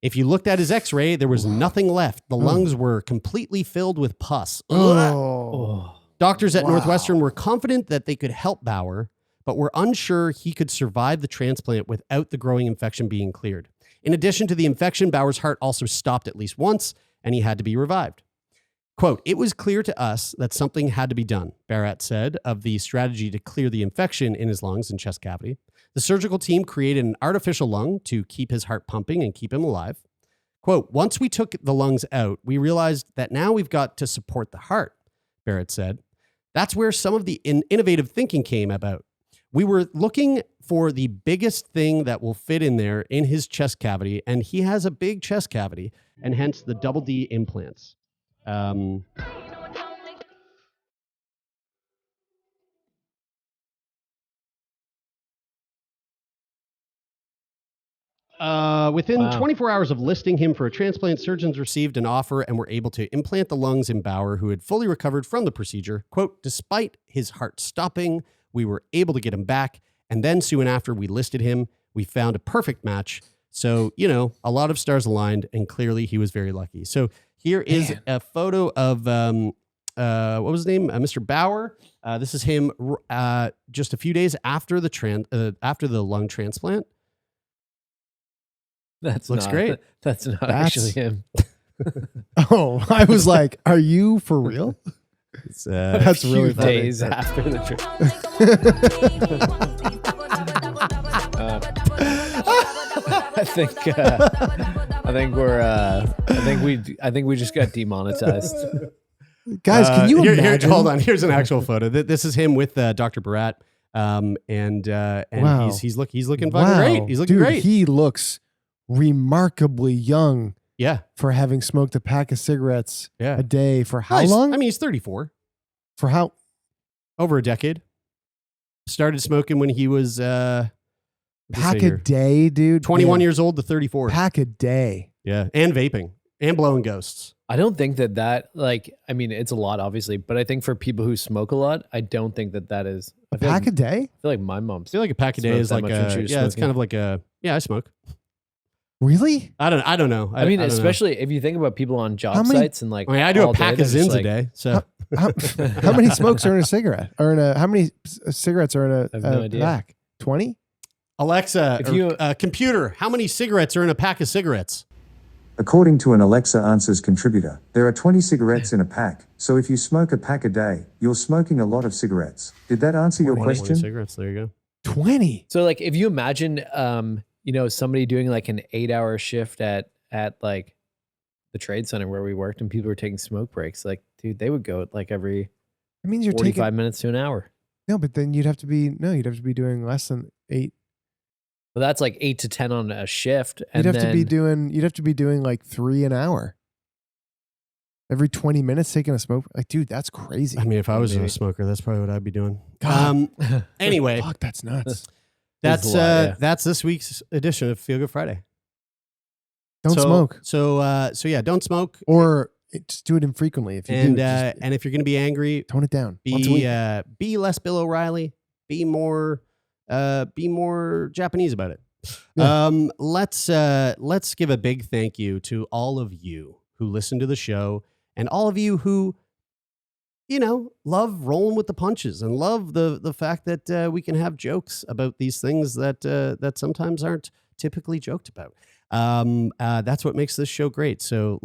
If you looked at his x-ray, there was nothing left. The lungs were completely filled with pus. Doctors at Northwestern were confident that they could help Bauer, but were unsure he could survive the transplant without the growing infection being cleared. In addition to the infection, Bauer's heart also stopped at least once, and he had to be revived. Quote, "It was clear to us that something had to be done," Barat said of the strategy to clear the infection in his lungs and chest cavity. The surgical team created an artificial lung to keep his heart pumping and keep him alive. Quote, "Once we took the lungs out, we realized that now we've got to support the heart," Barat said. "That's where some of the innovative thinking came about. We were looking for the biggest thing that will fit in there in his chest cavity, and he has a big chest cavity, and hence the double D implants." Within 24 hours of listing him for a transplant, surgeons received an offer and were able to implant the lungs in Bauer, who had fully recovered from the procedure. Quote, "Despite his heart stopping, we were able to get him back. And then soon after we listed him, we found a perfect match. So, a lot of stars aligned, and clearly he was very lucky." So here is a photo of, what was his name? Mr. Bauer. This is him just a few days after the lung transplant. Looks great. That's not actually him. Oh, I was like, are you for real? That's really funny. Days after the trip. I think we just got demonetized. Guys, can you imagine? Hold on. Here's an actual photo. This is him with Dr. Barat. And wow. he's looking fucking great. He's looking great. He looks remarkably young. Yeah. For having smoked a pack of cigarettes a day for how long? I mean, he's 34. For how? Over a decade. Started smoking when he was Pack a day, dude. 21 Man. years old to 34. Pack a day. Yeah. And vaping and blowing ghosts. I don't think that like, I mean, it's a lot, obviously, but I think for people who smoke a lot, I don't think that is A pack a day? I feel like my mom's. I feel like a pack a day is like it's kind of like I smoke. Really? I don't know. I mean, don't know. especially if you think about people on job many- sites and like, I mean, I do a all day, pack they're of just Zins like- a day. So How many smokes are in a cigarette? Or in a how many cigarettes are in a, I have no a idea. pack? 20? Alexa, If you- computer, how many cigarettes are in a pack of cigarettes? According to an Alexa Answers contributor, there are 20 cigarettes in a pack, so if you smoke a pack a day, you're smoking a lot of cigarettes. Did that answer your 20 question? cigarettes. There you go. 20? So like, if you imagine, somebody doing like an 8-hour shift at like the trade center where we worked and people were taking smoke breaks, like, dude, they would go like every That means you're 45 taking minutes to an hour. No, but then you'd have to be doing less than 8. Well, that's like 8 to 10 on a shift. And You'd have to be then- doing like 3 an hour. Every 20 minutes taking a smoke. Like, dude, that's crazy. I mean, if I was Maybe. a smoker, that's probably what I'd be doing. God. Anyway, Fuck, that's nuts. that's a lot, yeah. that's this week's edition of Feel Good Friday. Don't smoke. So yeah, don't smoke. Or just do it infrequently. If you And do, just and if you're gonna be angry, tone it down. Once a week. be less Bill O'Reilly. Be more Japanese about it. Yeah. Let's give a big thank you to all of you who listen to the show and all of you who, love rolling with the punches and love the fact that we can have jokes about these things that sometimes aren't typically joked about. That's what makes this show great. So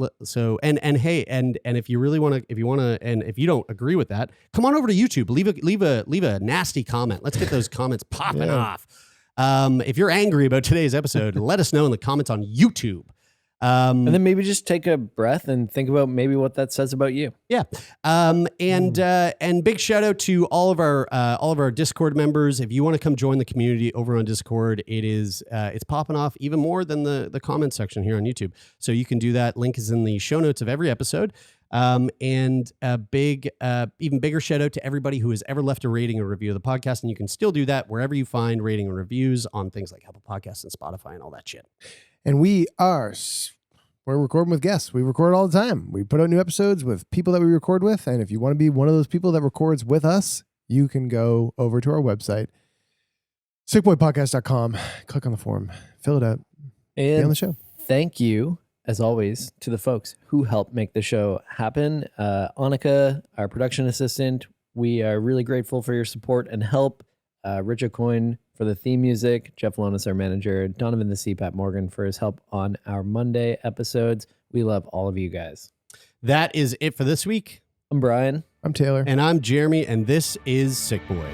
hey, and if you really want to, and if you don't agree with that, come on over to YouTube, leave a nasty comment. Let's get those comments popping off. If you're angry about today's episode, let us know in the comments on YouTube. and then maybe just take a breath and think about maybe what that says about you. Yeah. And big shout out to all of our Discord members. If you want to come join the community over on Discord, it's popping off even more than the comment section here on YouTube. So you can do that. Link is in the show notes of every episode. And a big, even bigger shout out to everybody who has ever left a rating or review of the podcast. And you can still do that wherever you find rating and reviews on things like Apple Podcasts and Spotify and all that shit. And we're recording with guests. We record all the time. We put out new episodes with people that we record with. And if you want to be one of those people that records with us, you can go over to our website, sickboypodcast.com, click on the form, fill it out, be on the show. Thank you, as always, to the folks who helped make the show happen. Annika, our production assistant, we are really grateful for your support and help. Rich O'Coin for the theme music, Jeff Lonis, our manager, Donovan the CPAP Morgan for his help on our Monday episodes. We love all of you guys. That is it for this week. I'm Brian. I'm Taylor. And I'm Jeremy, and this is Sick Boy.